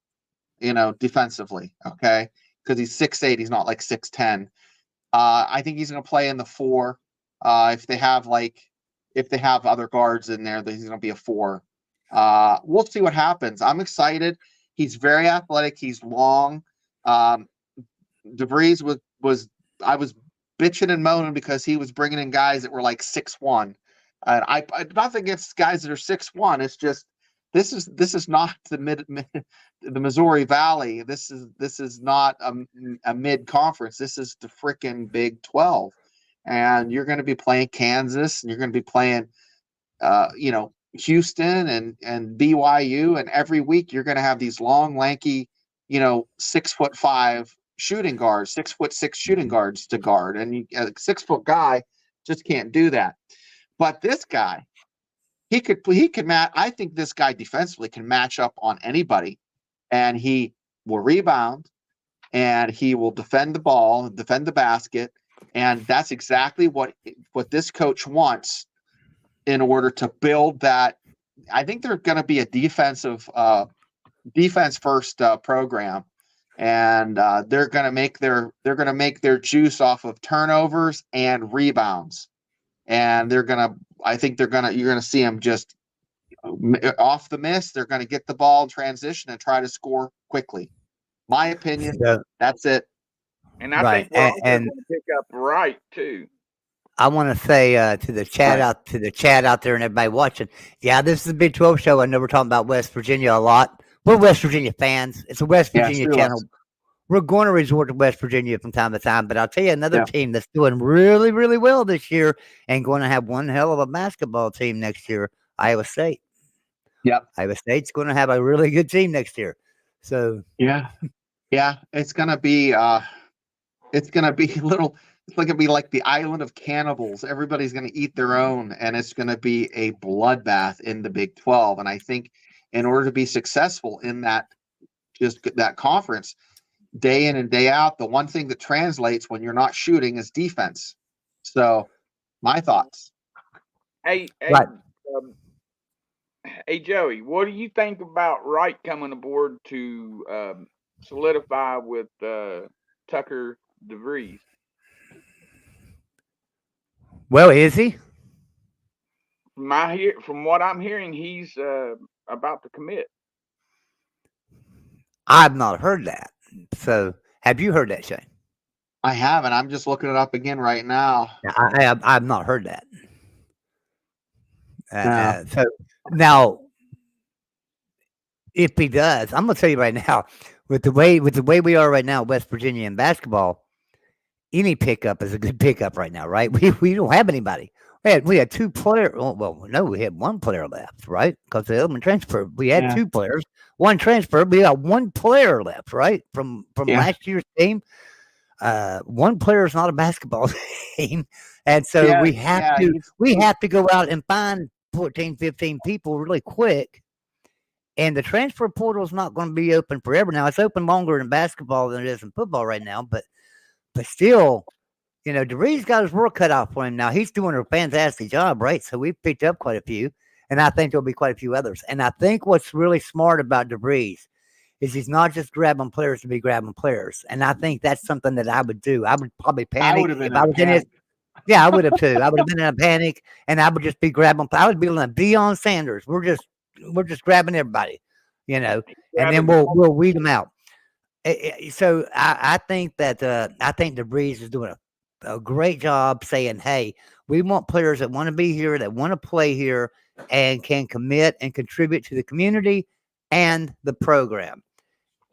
defensively. Okay. Because he's 6'8", he's not like 6'10". I think he's going to play in the 4. If they have other guards in there, he's going to be a 4. We'll see what happens. I'm excited. He's very athletic. He's long. DeVries was I was bitching and moaning because he was bringing in guys that were like 6'1". And I nothing against guys that are 6'1". It's just this is not the Missouri Valley. This is not a mid conference. This is the freaking Big 12, and you're going to be playing Kansas, and you're going to be playing, Houston and BYU, and every week you're going to have these long, lanky, 6'5" shooting guards, 6'6" shooting guards to guard, and a 6-foot guy just can't do that. But this guy, he could match. I think this guy defensively can match up on anybody, and he will rebound, and he will defend the ball, defend the basket, and that's exactly what this coach wants in order to build that I think they're going to be a defense first program, and they're going to make their juice off of turnovers and rebounds, and you're going to see them just off the miss. They're going to get the ball in transition and try to score quickly. My opinion. So, That's it. And I right. think we're also going to pick up Wright too. I want to say to the chat out there and everybody watching, yeah, this is a Big 12 show. I know we're talking about West Virginia a lot. We're West Virginia fans. It's a West Virginia channel. We're going to resort to West Virginia from time to time, but I'll tell you another team that's doing really, really well this year and going to have one hell of a basketball team next year, Iowa State. Yep. Iowa State's going to have a really good team next year. So yeah, it's going to be it's going to be like the island of cannibals. Everybody's going to eat their own, and it's going to be a bloodbath in the Big 12. And I think in order to be successful in that conference, day in and day out, the one thing that translates when you're not shooting is defense. So, my thoughts. Hey, Joey, what do you think about Wright coming aboard to solidify with Tucker DeVries? well, is he? From what I'm hearing, he's about to commit. I've not heard that. So, have you heard that, Shane? I haven't. I'm just looking it up again right now. I've not heard that. So now, if he does, I'm going to tell you right now, with the way we are right now, West Virginia in basketball, any pickup is a good pickup right now, right? We don't have anybody. We had 2 players. Well, no, we had 1 player left, right? Because the other one transferred. We had 2 players, 1 transferred. We got 1 player left, right? From last year's team. 1 player is not a basketball team, and so we have to go out and find 14, 15 people really quick. And the transfer portal is not going to be open forever. Now, it's open longer in basketball than it is in football right now, but still, you know, DeVries got his work cut out for him. Now, he's doing a fantastic job, right? So we've picked up quite a few, and I think there'll be quite a few others. And I think what's really smart about DeVries is he's not just grabbing players to be grabbing players. And I think that's something that I would do. I would probably panic if I was in his. Yeah, I would have too. I would have been in a panic, and I would just be grabbing. I would be like Deion Sanders. We're just grabbing everybody, you know, and then we'll weed them out. So I think that DeVries is doing a great job saying, hey, we want players that want to be here, that want to play here, and can commit and contribute to the community and the program.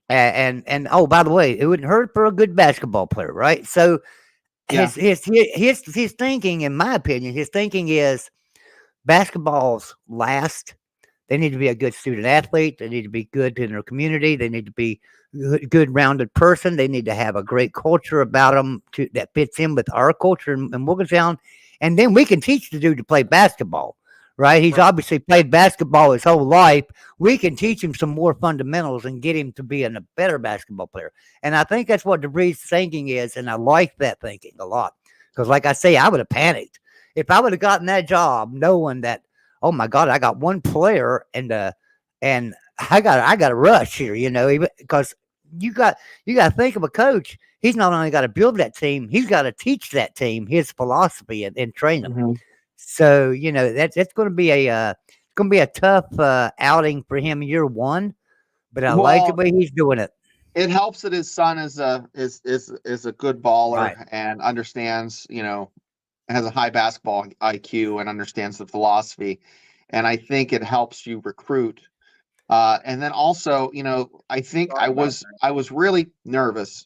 And oh, by the way, it wouldn't hurt for a good basketball player, right? So his thinking, in my opinion, his thinking is basketball's last. They need to be a good student athlete. They need to be good in their community. They need to be a good rounded person. They need to have a great culture about them that fits in with our culture in Morgantown. And then we can teach the dude to play basketball, right? He's obviously played basketball his whole life. We can teach him some more fundamentals and get him to be a better basketball player. And I think that's what DeVries' thinking is. And I like that thinking a lot. Because like I say, I would have panicked. If I would have gotten that job knowing that, oh my God, I got 1 player and I got to rush here, you know, because you got to think of a coach. He's not only got to build that team, he's got to teach that team his philosophy and train them. Mm-hmm. So, you know, that's going to be a tough outing for him year 1, but I like the way he's doing it. It helps that his son is a good baller and understands, you know, has a high basketball IQ and understands the philosophy. And I think it helps you recruit. And then also, you know, I think I was really nervous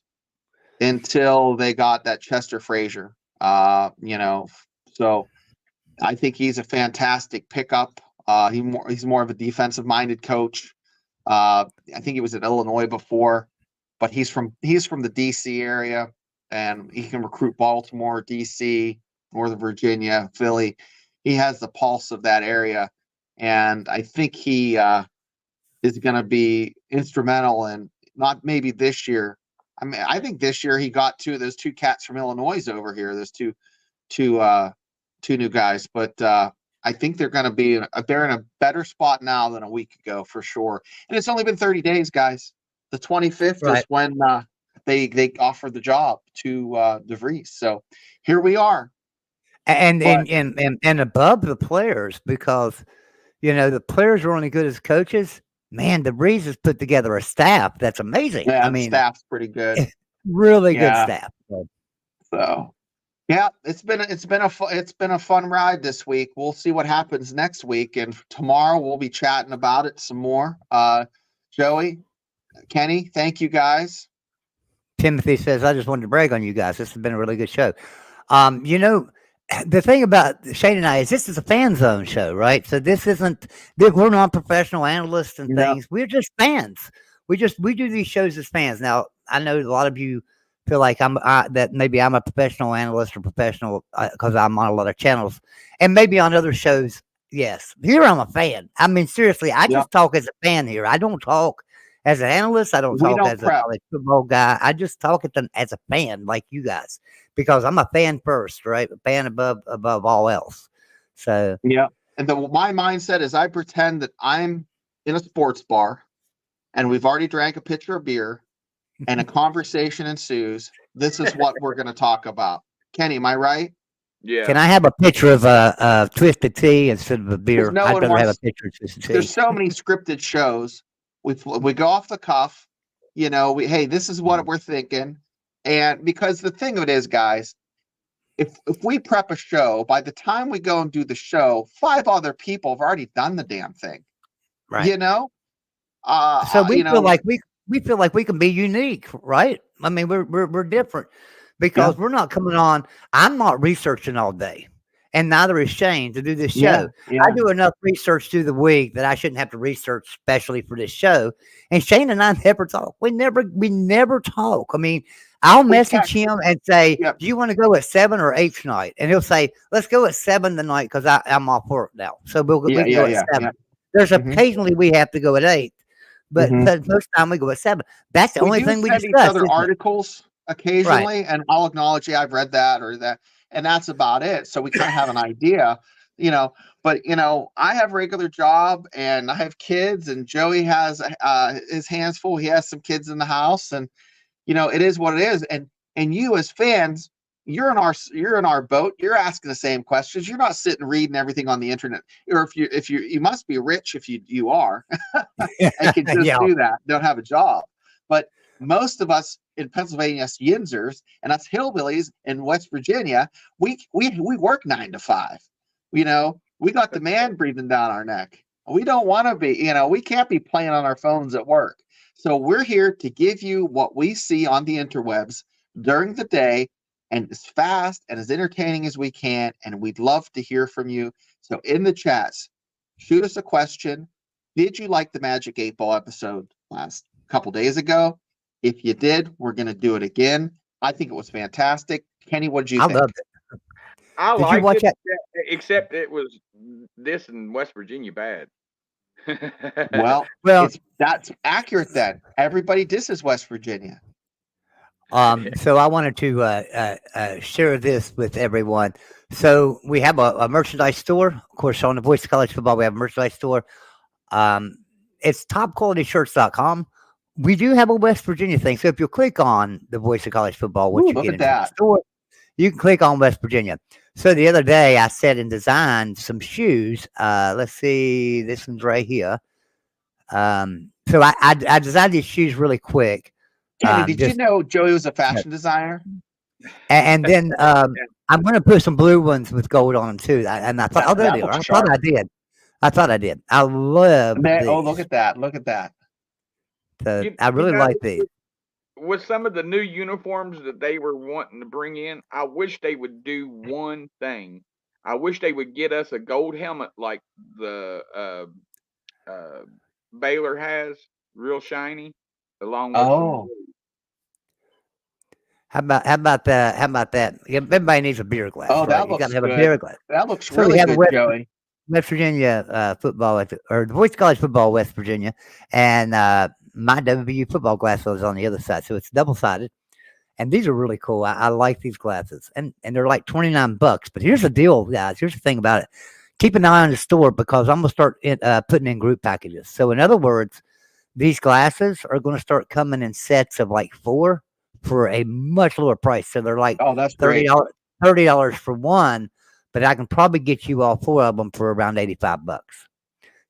until they got that Chester Frazier, you know, so I think he's a fantastic pickup. He's more of a defensive minded coach. I think he was at Illinois before, but he's from the DC area, and he can recruit Baltimore, DC, Northern Virginia, Philly. He has the pulse of that area, and I think he is going to be instrumental in not maybe this year. I mean, I think this year he got those 2 cats from Illinois over here. Those two new guys, but I think they're going to be they're in a better spot now than a week ago for sure. And it's only been 30 days, guys. The 25th Right. is when they offered the job to DeVries. So here we are. And But- and above the players, because the players are only good as coaches. Man, the Breeze has put together a staff that's amazing. Yeah, I the mean, staff's pretty good. really good Yeah. staff. So yeah, it's been a fun ride this week. We'll see what happens next week, and tomorrow we'll be chatting about it some more. Joey, Kenny, thank you guys. Timothy says, I just wanted to brag on you guys. This has been a really good show. The thing about Shane and I is this is a fan zone show, right? So we're not professional analysts and No. things. We're just fans. We do these shows as fans. Now, I know a lot of you feel like that maybe I'm a professional analyst or professional because I'm on a lot of channels, and maybe on other shows. Yes, here I'm a fan. I mean, seriously, I just talk as a fan here. I don't talk as an analyst. I don't talk as a college football guy. I just talk as a fan, like you guys, because I'm a fan first, right? A fan above all else. So yeah, and my mindset is I pretend that I'm in a sports bar, and we've already drank a pitcher of beer, and a conversation ensues. This is what we're going to talk about. Kenny, am I right? Yeah. Can I have a picture of Twisted Tea instead of a beer? No I'd one rather wants- have a picture of Twisted Tea. There's so many scripted shows. We go off the cuff. Hey, this is what we're thinking. And because the thing of it is, guys, if we prep a show, by the time we go and do the show, 5 other people have already done the damn thing. Right. So we feel like we feel like we can be unique, right? I mean, we're different because we're not coming on. I'm not researching all day, and neither is Shane to do this show. Yeah. I do enough research through the week that I shouldn't have to research specially for this show. And Shane and I never talk. We never talk. I mean, I'll message him and say, "Do you want to go at 7 or 8 tonight?" And he'll say, "Let's go at 7 tonight because I'm off work now." So we can go at 7. There's occasionally we have to go at 8. But most time we go at 7. That's the only thing we discuss. Each other articles occasionally, and I'll acknowledge, I've read that or that, and that's about it. So we kind of have an idea, But I have a regular job, and I have kids, and Joey has his hands full. He has some kids in the house, and it is what it is. And you as fans, you're in our boat. You're asking the same questions. You're not sitting reading everything on the internet. Or if you must be rich if you are and can just do that. Don't have a job. But most of us in Pennsylvania, us Yinzers and us hillbillies in West Virginia, we work 9 to 5. We got the man breathing down our neck. We don't want to be. We can't be playing on our phones at work. So we're here to give you what we see on the interwebs during the day, and as fast and as entertaining as we can, and we'd love to hear from you. So in the chats, shoot us a question. Did you like the Magic 8 Ball episode last couple days ago? If you did, we're going to do it again. I think it was fantastic. Kenny, what did you think? I loved it. I Did you watch liked it, except it was this in West Virginia bad. Well, that's accurate then. Everybody disses West Virginia. So I wanted to share this with everyone. So we have a merchandise store. Of course, on the Voice of College Football, we have a merchandise store. It's topqualityshirts.com. We do have a West Virginia thing. So if you click on the Voice of College Football, once you get into the store, you can click on West Virginia. So the other day I sat and designed some shoes. Let's see, this one's right here. So I designed these shoes really quick. Kenny, did you know Joey was a fashion designer? And then I'm going to put some blue ones with gold on them too. And I thought, there they are. I thought I did. I love these. Oh, look at that. Look at that. So I really like these. With some of the new uniforms that they were wanting to bring in, I wish they would do one thing. I wish they would get us a gold helmet like the Baylor has, real shiny, along with How about that? Everybody needs a beer glass. Oh, that you looks got to have good. a beer glass. That looks really good, Joey. West Virginia football or the Voice College Football West Virginia, and my WVU football glass was on the other side, so it's double-sided. And these are really cool. I like these glasses, and they're like $29. But here's the deal, guys. Here's the thing about it. keep an eye on the store because I'm gonna start putting in group packages. So in other words, these glasses are going to start coming in sets of like 4 for a much lower price. So they're like Oh, that's $30, great. $30 for one, but I can probably get you all 4 of them for around $85.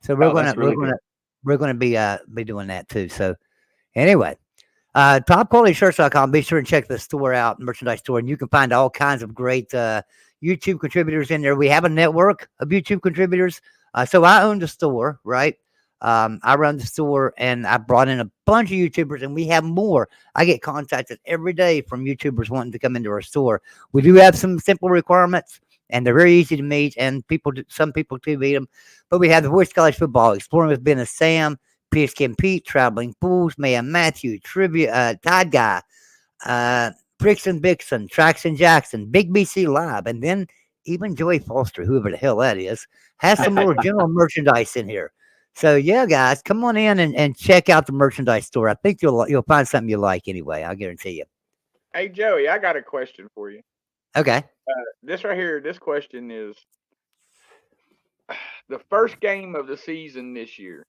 So Oh, that's really good. we're gonna be doing that too. So anyway, topqualityshirts.com. Be sure and check the store out, merchandise store, and you can find all kinds of great YouTube contributors in there. We have a network of YouTube contributors. So I own the store, right? I run the store, and I brought in a bunch of YouTubers, and we have more. I get contacted every day from YouTubers wanting to come into our store. We do have some simple requirements, and they're very easy to meet, and some people do meet them. But we have the Voice College Football, Exploring with Ben and Sam, PSK Pete, Traveling Fools, Mayhem Matthew, Trivia, Tide Guy, Brixton Bixon, Traxon Jackson, Big BC Live, and then even Joey Foster, whoever the hell that is, has some little general merchandise in here. So yeah, guys, come on in and check out the merchandise store. I think you'll find something you like anyway. I guarantee you. Hey Joey, I got a question for you. Okay. This right here, this question is the first game of the season this year.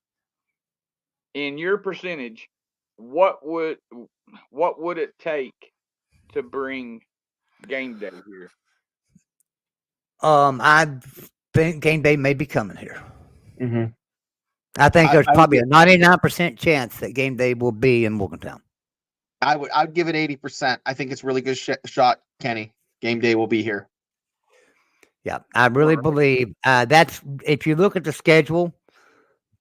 In your percentage, what would it take to bring game day here? I think game day may be coming here. Mm-hmm. I think there's I would probably a 99% chance that game day will be in Morgantown. I'd give it 80%. I think it's a really good shot, Kenny. Game day will be here. Yeah, I really believe that's, if you look at the schedule,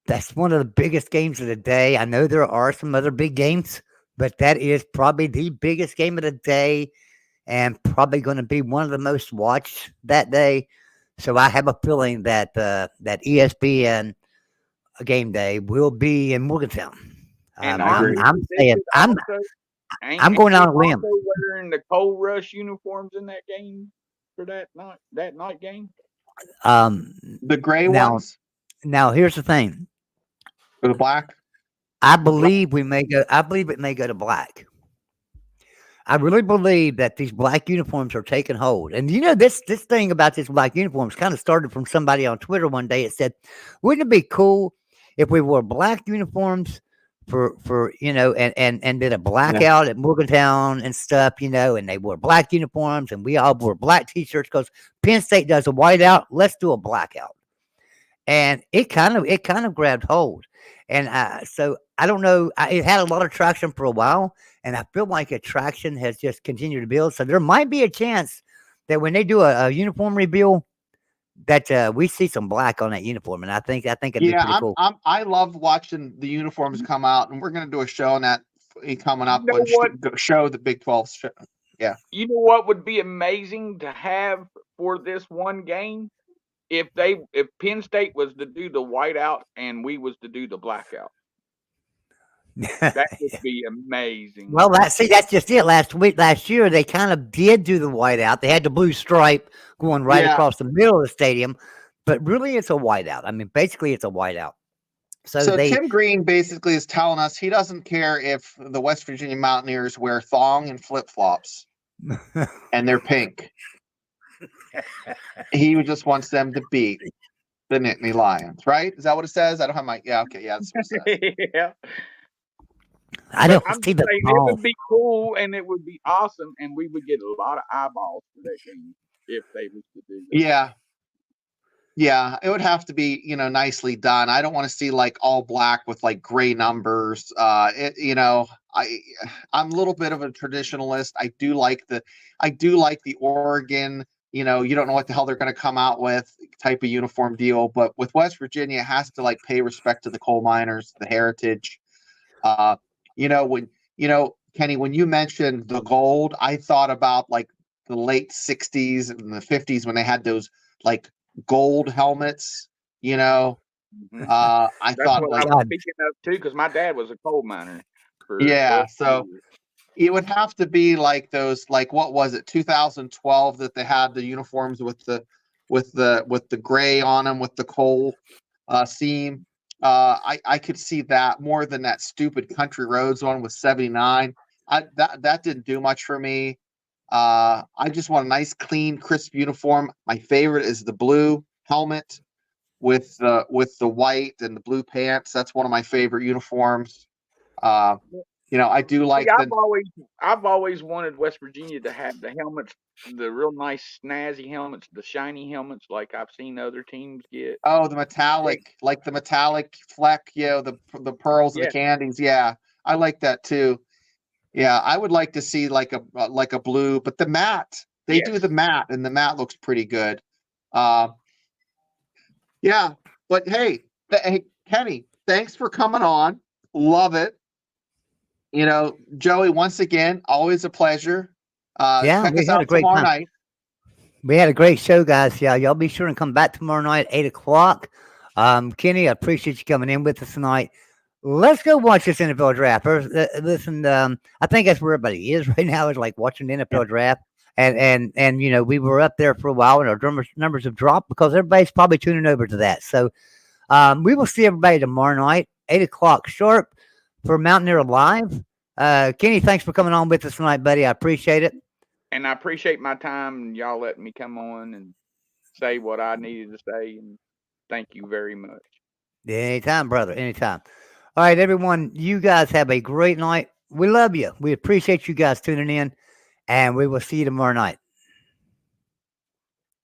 that's one of the biggest games of the day. I know there are some other big games, but that is probably the biggest game of the day and probably going to be one of the most watched that day. So I have a feeling that that ESPN game day will be in Morgantown. And agree. I'm saying I'm going out on a limb. Wearing the Cold Rush uniforms in that game for that night game. The gray ones. Now here's the thing. Or the black. I believe it may go to black. I really believe that these black uniforms are taking hold. And you know, this thing about this black uniforms kind of started from somebody on Twitter one day. It said, wouldn't it be cool if we wore black uniforms for and did a blackout at Morgantown and stuff, and they wore black uniforms and we all wore black t-shirts because Penn State does a whiteout. Let's do a blackout. And it kind of grabbed hold. And so I don't know. It had a lot of traction for a while, and I feel like attraction has just continued to build. So there might be a chance that when they do a uniform reveal, that we see some black on that uniform, and I think it'd be pretty cool. I love watching the uniforms come out, and we're going to do a show on that coming up. Show the Big 12 show. Yeah. You know what would be amazing to have for this one game? If Penn State was to do the whiteout and we was to do the blackout, that would be amazing. Well, that's just it. Last year, they kind of did do the whiteout. They had the blue stripe going right across the middle of the stadium, but really, it's a whiteout. I mean, basically, it's a whiteout. So Tim Green basically is telling us he doesn't care if the West Virginia Mountaineers wear thong and flip flops, and they're pink. He just wants them to beat the Nittany Lions, right? Is that what it says? I don't have my. Yeah, okay, yeah, that's what it says. Yeah. I don't see the. It would be cool and it would be awesome, and we would get a lot of eyeballs for that game if they was to do that. Yeah, it would have to be, nicely done. I don't want to see like all black with like gray numbers. I'm a little bit of a traditionalist. I do like the Oregon. You don't know what the hell they're going to come out with type of uniform deal. But with West Virginia, it has to like pay respect to the coal miners, the heritage. Kenny, when you mentioned the gold, I thought about like the late 60s and the 50s when they had those like gold helmets. I thought what I was thinking of too, because my dad was a coal miner. So it would have to be like those, like what was it, 2012 that they had the uniforms with the gray on them with the coal seam. I could see that more than that stupid Country Roads one with 79. That didn't do much for me. I just want a nice, clean, crisp uniform. My favorite is the blue helmet. with the white and the blue pants. That's one of my favorite uniforms. I do like See, I've always wanted West Virginia to have the helmets, the real nice snazzy helmets, the shiny helmets like I've seen other teams get. the metallic, like the metallic fleck, the pearls and Yeah. the candies. Yeah, I like that too. Yeah, I would like to see like a blue, but the matte. They do Yes. the matte, and the matte looks pretty good. Yeah, but hey, Kenny, thanks for coming on. Love it. Joey, once again, always a pleasure. Yeah, Check we us had a out great tomorrow time. night. We had a great show, guys. Yeah, y'all be sure and come back tomorrow night, 8 o'clock. Kenny, I appreciate you coming in with us tonight. Let's go watch this NFL draft. Listen, I think that's where everybody is right now, is like watching the NFL draft. And we were up there for a while, and our numbers have dropped because everybody's probably tuning over to that. So we will see everybody tomorrow night, 8 o'clock sharp, for Mountaineer Live. Kenny, thanks for coming on with us tonight, buddy. I appreciate it. And I appreciate my time and y'all letting me come on and say what I needed to say. And thank you very much. Anytime, brother. Anytime. All right, everyone. You guys have a great night. We love you. We appreciate you guys tuning in, and we will see you tomorrow night.